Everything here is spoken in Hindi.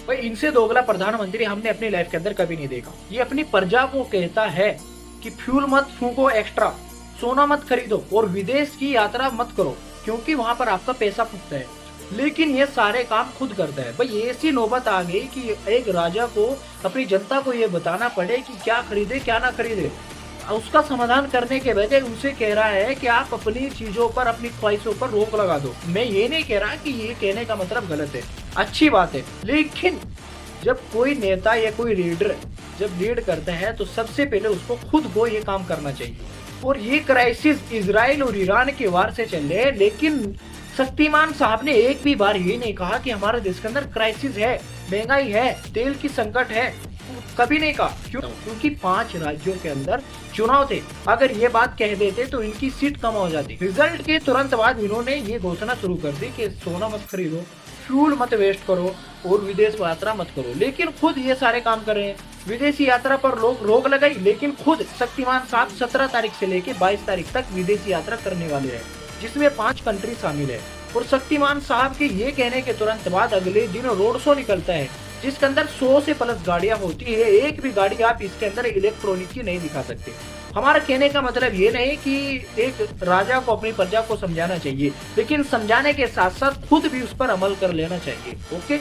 भाई इनसे दोगला प्रधानमंत्री हमने अपनी लाइफ के अंदर कभी नहीं देखा। ये अपनी प्रजा को कहता है कि फ्यूल मत फूको एक्स्ट्रा, सोना मत खरीदो और विदेश की यात्रा मत करो क्योंकि वहां पर आपका पैसा फूकता है, लेकिन ये सारे काम खुद करता है। भाई ऐसी नौबत आ गई कि एक राजा को अपनी जनता को ये बताना पड़े कि क्या खरीदे क्या ना खरीदे। उसका समाधान करने के बजाय उनसे कह रहा है कि आप अपनी चीजों पर, अपनी ख्वाहिशों पर रोक लगा दो। मैं ये नहीं कह रहा कि ये कहने का मतलब गलत है, अच्छी बात है, लेकिन जब कोई नेता या कोई लीडर जब लीड करता है तो सबसे पहले उसको खुद को ये काम करना चाहिए। और ये क्राइसिस इजराइल और ईरान के वार से चल रहे हैं, लेकिन शक्तिमान साहब ने एक भी बार ये नहीं कहा कि हमारे देश के अंदर क्राइसिस है, महंगाई है, तेल की संकट है। कभी नहीं कहा। क्यों? क्योंकि 5 राज्यों के अंदर चुनाव थे। अगर ये बात कह देते तो इनकी सीट कम हो जाती। रिजल्ट के तुरंत बाद इन्होंने ये घोषणा शुरू कर दी कि सोना मत खरीदो, फ्यूल मत वेस्ट करो और विदेश यात्रा मत करो, लेकिन खुद ये सारे काम कर रहे हैं। विदेशी यात्रा पर लोग रोक लगाई, लेकिन खुद शक्तिमान साहब 17 तारीख से लेके 22 तारीख तक विदेशी यात्रा करने वाले हैं, जिसमें 5 कंट्री शामिल है। और शक्तिमान साहब के ये कहने के तुरंत बाद अगले दिन रोड शो निकलता है, जिसके अंदर 100 से प्लस गाड़ियां होती है। एक भी गाड़ी आप इसके अंदर इलेक्ट्रॉनिक की नहीं दिखा सकते। हमारा कहने का मतलब ये नहीं कि एक राजा को अपनी प्रजा को समझाना चाहिए, लेकिन समझाने के साथ साथ खुद भी उस पर अमल कर लेना चाहिए। ओके।